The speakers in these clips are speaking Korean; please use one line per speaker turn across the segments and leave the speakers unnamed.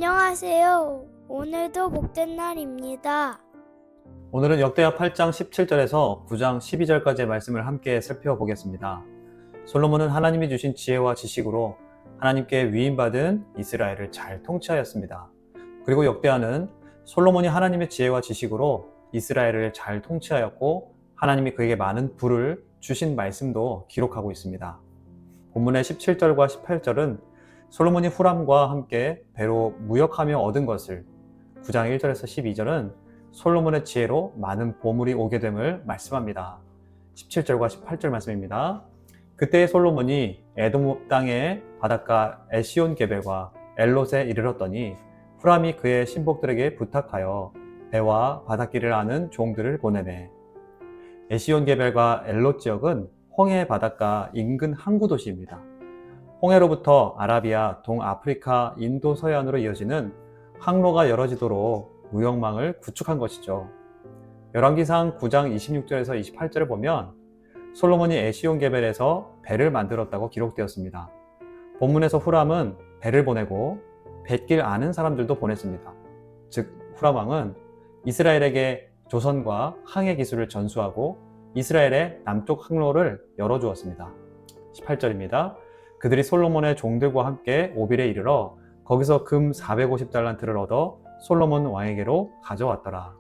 안녕하세요. 오늘도 복된 날입니다.
오늘은 역대하 8장 17절에서 9장 12절까지의 말씀을 함께 살펴보겠습니다. 솔로몬은 하나님이 주신 지혜와 지식으로 하나님께 위임받은 이스라엘을 잘 통치하였습니다. 그리고 역대하는 솔로몬이 하나님의 지혜와 지식으로 이스라엘을 잘 통치하였고 하나님이 그에게 많은 부를 주신 말씀도 기록하고 있습니다. 본문의 17절과 18절은 솔로몬이 후람과 함께 배로 무역하며 얻은 것을, 9장 1절에서 12절은 솔로몬의 지혜로 많은 보물이 오게 됨을 말씀합니다. 17절과 18절 말씀입니다. 그때의 솔로몬이 에돔 땅의 바닷가 에시온 게벨과 엘롯에 이르렀더니 후람이 그의 신복들에게 부탁하여 배와 바닷길을 아는 종들을 보내매. 에시온 게벨과 엘롯 지역은 홍해 바닷가 인근 항구 도시입니다. 홍해로부터 아라비아, 동아프리카, 인도 서해안으로 이어지는 항로가 열어지도록 무역망을 구축한 것이죠. 열왕기상 9장 26절에서 28절을 보면 솔로몬이 에시온 게벨에서 배를 만들었다고 기록되었습니다. 본문에서 후람은 배를 보내고 뱃길 아는 사람들도 보냈습니다. 즉 후람 왕은 이스라엘에게 조선과 항해 기술을 전수하고 이스라엘의 남쪽 항로를 열어주었습니다. 18절입니다. 그들이 솔로몬의 종들과 함께 오빌에 이르러 거기서 금 450달란트를 얻어 솔로몬 왕에게로 가져왔더라.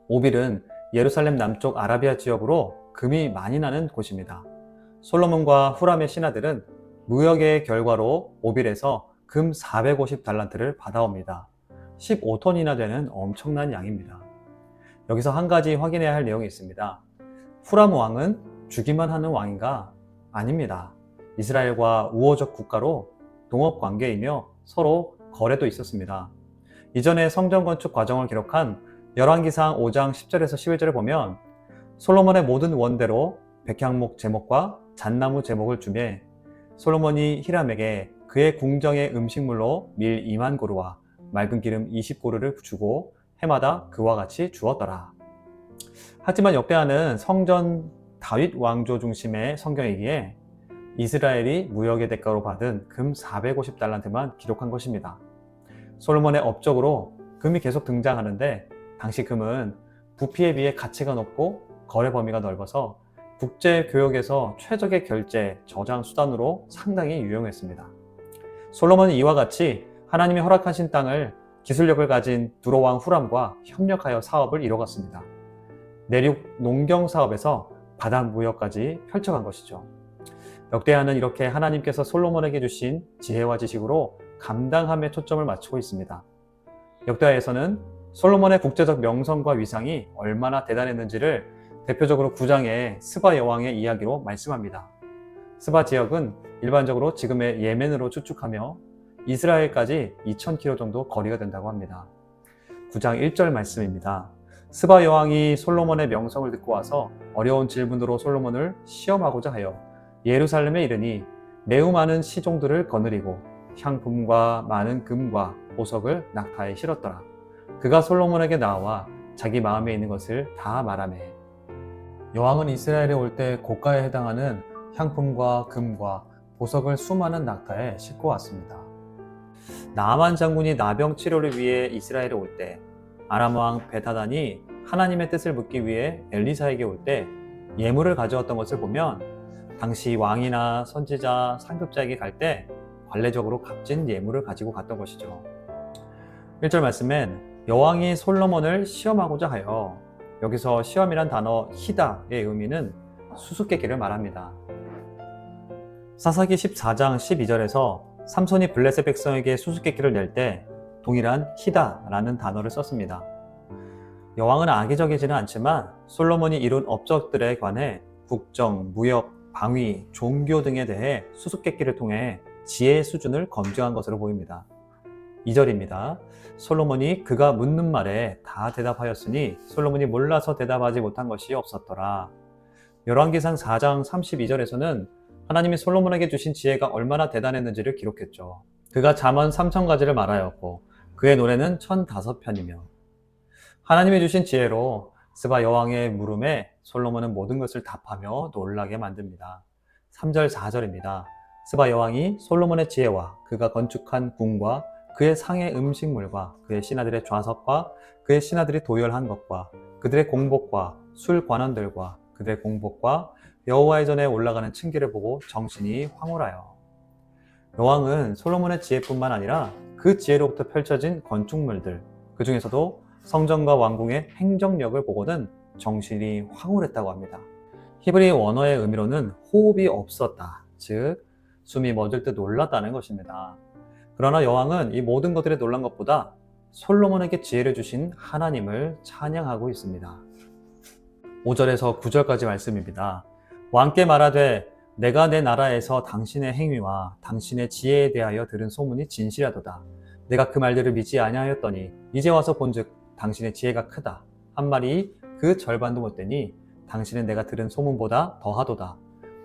오빌은 예루살렘 남쪽 아라비아 지역으로 금이 많이 나는 곳입니다. 솔로몬과 후람의 신하들은 무역의 결과로 오빌에서 금 450달란트를 받아옵니다. 15톤이나 되는 엄청난 양입니다. 여기서 한 가지 확인해야 할 내용이 있습니다. 후람 왕은 주기만 하는 왕인가? 아닙니다. 이스라엘과 우호적 국가로 동업 관계이며 서로 거래도 있었습니다. 이전에 성전 건축 과정을 기록한 열왕기상 5장 10절에서 11절을 보면 솔로몬의 모든 원대로 백향목 제목과 잣나무 제목을 주매 솔로몬이 히람에게 그의 궁정의 음식물로 밀 2만 고루와 맑은 기름 20고루를 주고 해마다 그와 같이 주었더라. 하지만 역대하는 성전 다윗 왕조 중심의 성경이기에 이스라엘이 무역의 대가로 받은 금 450달란트만 기록한 것입니다. 솔로몬의 업적으로 금이 계속 등장하는데 당시 금은 부피에 비해 가치가 높고 거래 범위가 넓어서 국제교역에서 최적의 결제, 저장 수단으로 상당히 유용했습니다. 솔로몬은 이와 같이 하나님이 허락하신 땅을 기술력을 가진 두로왕 후람과 협력하여 사업을 이뤄갔습니다. 내륙 농경 사업에서 바다 무역까지 펼쳐간 것이죠. 역대하는 이렇게 하나님께서 솔로몬에게 주신 지혜와 지식으로 감당함에 초점을 맞추고 있습니다. 역대하에서는 솔로몬의 국제적 명성과 위상이 얼마나 대단했는지를 대표적으로 9장의 스바 여왕의 이야기로 말씀합니다. 스바 지역은 일반적으로 지금의 예멘으로 추측하며 이스라엘까지 2000km 정도 거리가 된다고 합니다. 9장 1절 말씀입니다. 스바 여왕이 솔로몬의 명성을 듣고 와서 어려운 질문으로 솔로몬을 시험하고자 하여 예루살렘에 이르니 매우 많은 시종들을 거느리고 향품과 많은 금과 보석을 낙타에 실었더라. 그가 솔로몬에게 나와 자기 마음에 있는 것을 다 말하매. 여왕은 이스라엘에 올 때 고가에 해당하는 향품과 금과 보석을 수많은 낙타에 싣고 왔습니다. 나아만 장군이 나병 치료를 위해 이스라엘에 올 때 아람 왕 벳하단이 하나님의 뜻을 묻기 위해 엘리사에게 올 때 예물을 가져왔던 것을 보면 당시 왕이나 선지자, 상급자에게 갈 때 관례적으로 값진 예물을 가지고 갔던 것이죠. 1절 말씀엔 여왕이 솔로몬을 시험하고자 하여, 여기서 시험이란 단어 히다의 의미는 수수께끼를 말합니다. 사사기 14장 12절에서 삼손이 블레셋 백성에게 수수께끼를 낼 때 동일한 히다라는 단어를 썼습니다. 여왕은 악의적이지는 않지만 솔로몬이 이룬 업적들에 관해 국정, 무역, 방위, 종교 등에 대해 수수께끼를 통해 지혜의 수준을 검증한 것으로 보입니다. 2절입니다. 솔로몬이 그가 묻는 말에 다 대답하였으니 솔로몬이 몰라서 대답하지 못한 것이 없었더라. 열왕기상 4장 32절에서는 하나님이 솔로몬에게 주신 지혜가 얼마나 대단했는지를 기록했죠. 그가 잠언 3000가지를 말하였고 그의 노래는 1005편이며 하나님이 주신 지혜로 스바 여왕의 물음에 솔로몬은 모든 것을 답하며 놀라게 만듭니다. 3절 4절입니다. 스바 여왕이 솔로몬의 지혜와 그가 건축한 궁과 그의 상의 음식물과 그의 신하들의 좌석과 그의 신하들이 도열한 것과 그들의 공복과 술 관원들과 그들의 공복과 여호와의 전에 올라가는 층계를 보고 정신이 황홀하여. 여왕은 솔로몬의 지혜뿐만 아니라 그 지혜로부터 펼쳐진 건축물들, 그 중에서도 성전과 왕궁의 행정력을 보고는 정신이 황홀했다고 합니다. 히브리 원어의 의미로는 호흡이 없었다, 즉 숨이 멎을 듯 놀랐다는 것입니다. 그러나 여왕은 이 모든 것들에 놀란 것보다 솔로몬에게 지혜를 주신 하나님을 찬양하고 있습니다. 5절에서 9절까지 말씀입니다. 왕께 말하되 내가 내 나라에서 당신의 행위와 당신의 지혜에 대하여 들은 소문이 진실하도다. 내가 그 말들을 믿지 아니하였더니 이제 와서 본즉 당신의 지혜가 크다 한 말이 그 절반도 못되니 당신은 내가 들은 소문보다 더하도다.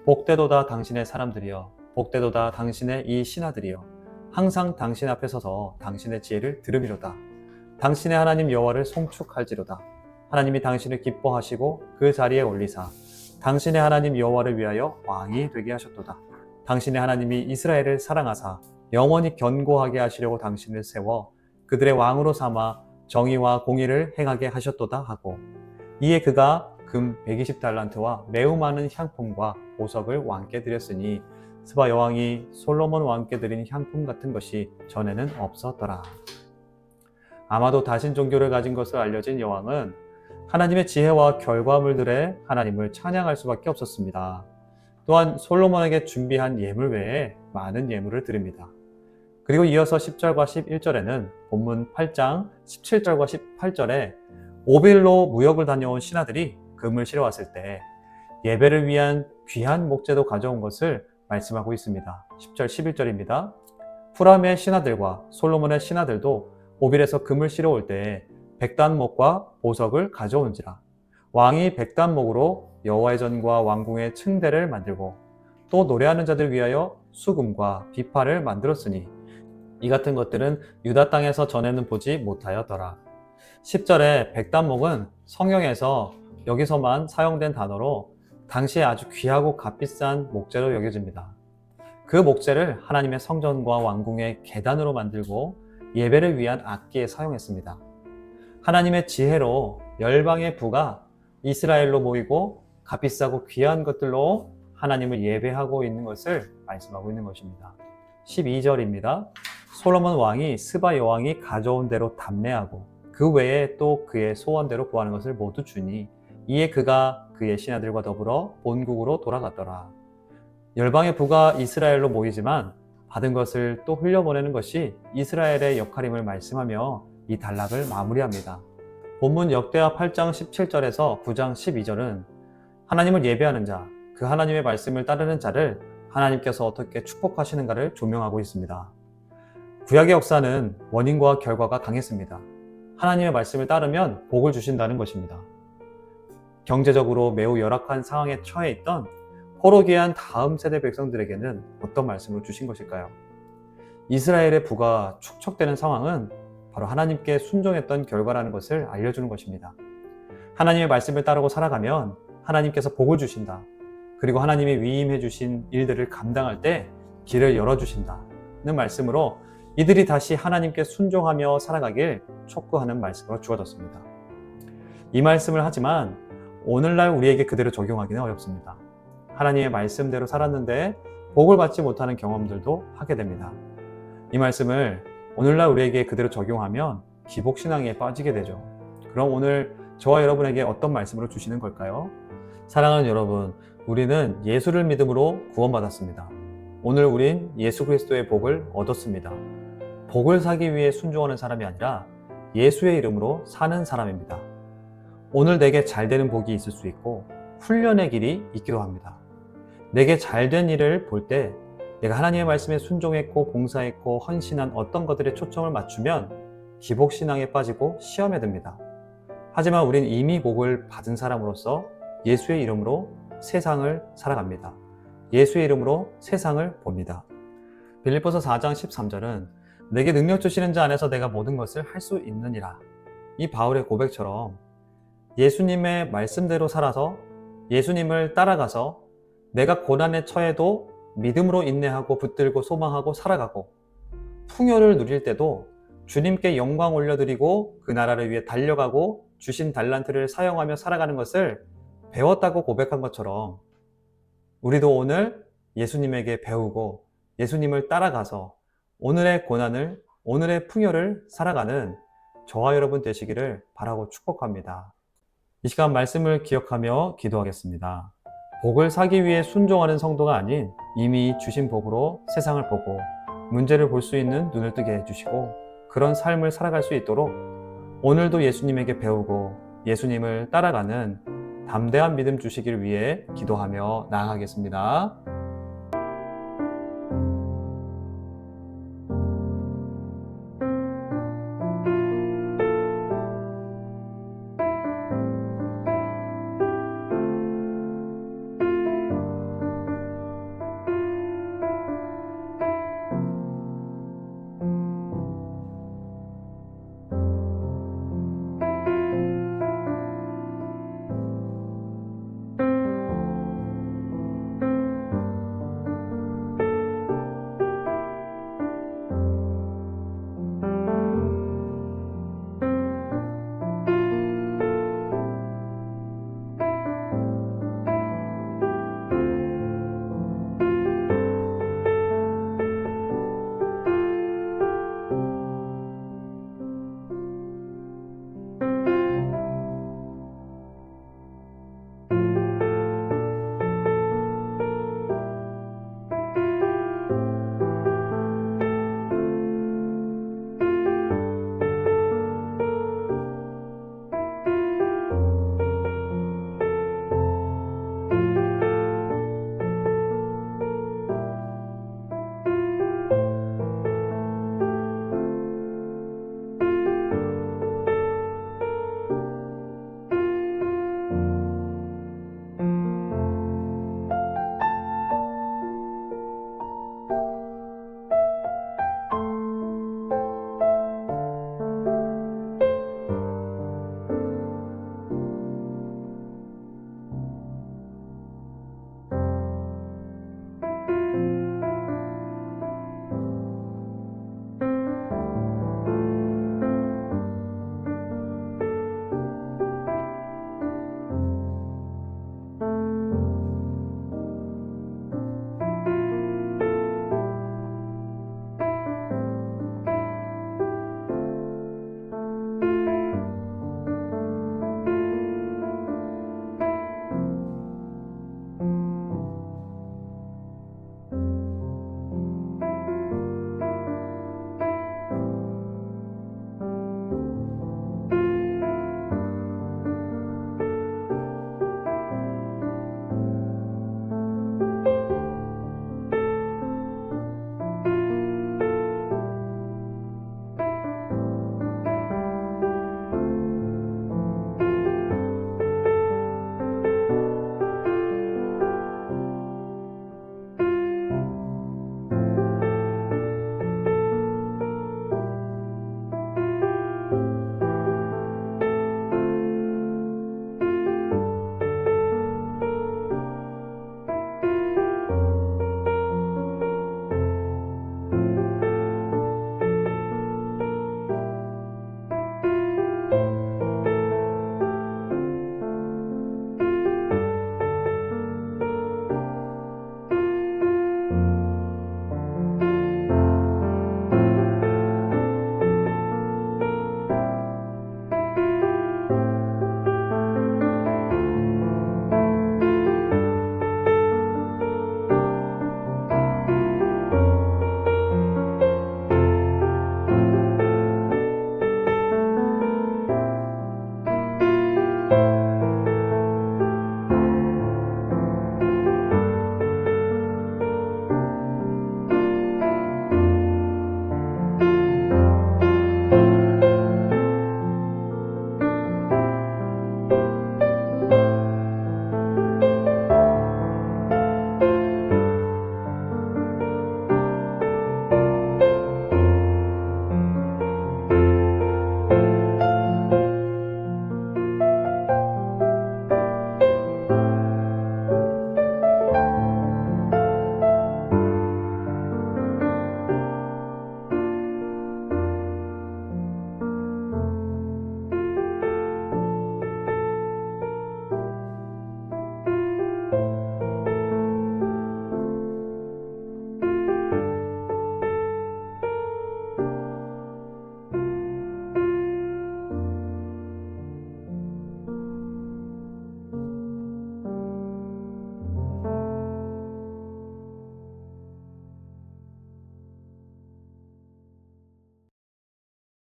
복되도다 당신의 사람들이여, 복되도다 당신의 이 신하들이여, 항상 당신 앞에 서서 당신의 지혜를 들으미로다. 당신의 하나님 여호와를 송축할지로다. 하나님이 당신을 기뻐하시고 그 자리에 올리사 당신의 하나님 여호와를 위하여 왕이 되게 하셨도다. 당신의 하나님이 이스라엘을 사랑하사 영원히 견고하게 하시려고 당신을 세워 그들의 왕으로 삼아 정의와 공의를 행하게 하셨도다 하고, 이에 그가 금 120달란트와 매우 많은 향품과 보석을 왕께 드렸으니 스바 여왕이 솔로몬 왕께 드린 향품 같은 것이 전에는 없었더라. 아마도 다신 종교를 가진 것으로 알려진 여왕은 하나님의 지혜와 결과물들에 하나님을 찬양할 수밖에 없었습니다. 또한 솔로몬에게 준비한 예물 외에 많은 예물을 드립니다. 그리고 이어서 10절과 11절에는 본문 8장 17절과 18절에 오빌로 무역을 다녀온 신하들이 금을 실어왔을 때 예배를 위한 귀한 목재도 가져온 것을 말씀하고 있습니다. 10절 11절입니다. 후람의 신하들과 솔로몬의 신하들도 오빌에서 금을 실어올 때 백단목과 보석을 가져온지라. 왕이 백단목으로 여호와의 전과 왕궁의 층대를 만들고 또 노래하는 자들 위하여 수금과 비파를 만들었으니 이 같은 것들은 유다 땅에서 전에는 보지 못하였더라. 10절에 백단목은 성경에서 여기서만 사용된 단어로 당시에 아주 귀하고 값비싼 목재로 여겨집니다. 그 목재를 하나님의 성전과 왕궁의 계단으로 만들고 예배를 위한 악기에 사용했습니다. 하나님의 지혜로 열방의 부가 이스라엘로 모이고 값비싸고 귀한 것들로 하나님을 예배하고 있는 것을 말씀하고 있는 것입니다. 12절입니다. 솔로몬 왕이 스바 여왕이 가져온 대로 답례하고 그 외에 또 그의 소원대로 구하는 것을 모두 주니 이에 그가 그의 신하들과 더불어 본국으로 돌아갔더라. 열방의 부가 이스라엘로 모이지만 받은 것을 또 흘려보내는 것이 이스라엘의 역할임을 말씀하며 이 단락을 마무리합니다. 본문 역대하 8장 17절에서 9장 12절은 하나님을 예배하는 자, 그 하나님의 말씀을 따르는 자를 하나님께서 어떻게 축복하시는가를 조명하고 있습니다. 구약의 역사는 원인과 결과가 강했습니다. 하나님의 말씀을 따르면 복을 주신다는 것입니다. 경제적으로 매우 열악한 상황에 처해 있던 포로기한 다음 세대 백성들에게는 어떤 말씀을 주신 것일까요? 이스라엘의 부가 축적되는 상황은 바로 하나님께 순종했던 결과라는 것을 알려주는 것입니다. 하나님의 말씀을 따르고 살아가면 하나님께서 복을 주신다. 그리고 하나님이 위임해 주신 일들을 감당할 때 길을 열어주신다는 말씀으로 이들이 다시 하나님께 순종하며 살아가길 촉구하는 말씀으로 주어졌습니다. 이 말씀을 하지만 오늘날 우리에게 그대로 적용하기는 어렵습니다. 하나님의 말씀대로 살았는데 복을 받지 못하는 경험들도 하게 됩니다. 이 말씀을 오늘날 우리에게 그대로 적용하면 기복신앙에 빠지게 되죠. 그럼 오늘 저와 여러분에게 어떤 말씀으로 주시는 걸까요? 사랑하는 여러분, 우리는 예수를 믿음으로 구원받았습니다. 오늘 우린 예수 그리스도의 복을 얻었습니다. 복을 사기 위해 순종하는 사람이 아니라 예수의 이름으로 사는 사람입니다. 오늘 내게 잘 되는 복이 있을 수 있고 훈련의 길이 있기도 합니다. 내게 잘된 일을 볼 때 내가 하나님의 말씀에 순종했고 봉사했고 헌신한 어떤 것들에 초점을 맞추면 기복신앙에 빠지고 시험에 듭니다. 하지만 우린 이미 복을 받은 사람으로서 예수의 이름으로 세상을 살아갑니다. 예수의 이름으로 세상을 봅니다. 빌립보서 4장 13절은 내게 능력 주시는 자 안에서 내가 모든 것을 할 수 있느니라. 이 바울의 고백처럼 예수님의 말씀대로 살아서 예수님을 따라가서 내가 고난에 처해도 믿음으로 인내하고 붙들고 소망하고 살아가고 풍요를 누릴 때도 주님께 영광 올려드리고 그 나라를 위해 달려가고 주신 달란트를 사용하며 살아가는 것을 배웠다고 고백한 것처럼 우리도 오늘 예수님에게 배우고 예수님을 따라가서 오늘의 고난을, 오늘의 풍요를 살아가는 저와 여러분 되시기를 바라고 축복합니다. 이 시간 말씀을 기억하며 기도하겠습니다. 복을 사기 위해 순종하는 성도가 아닌 이미 주신 복으로 세상을 보고 문제를 볼 수 있는 눈을 뜨게 해주시고 그런 삶을 살아갈 수 있도록 오늘도 예수님에게 배우고 예수님을 따라가는 담대한 믿음 주시길 위해 기도하며 나아가겠습니다.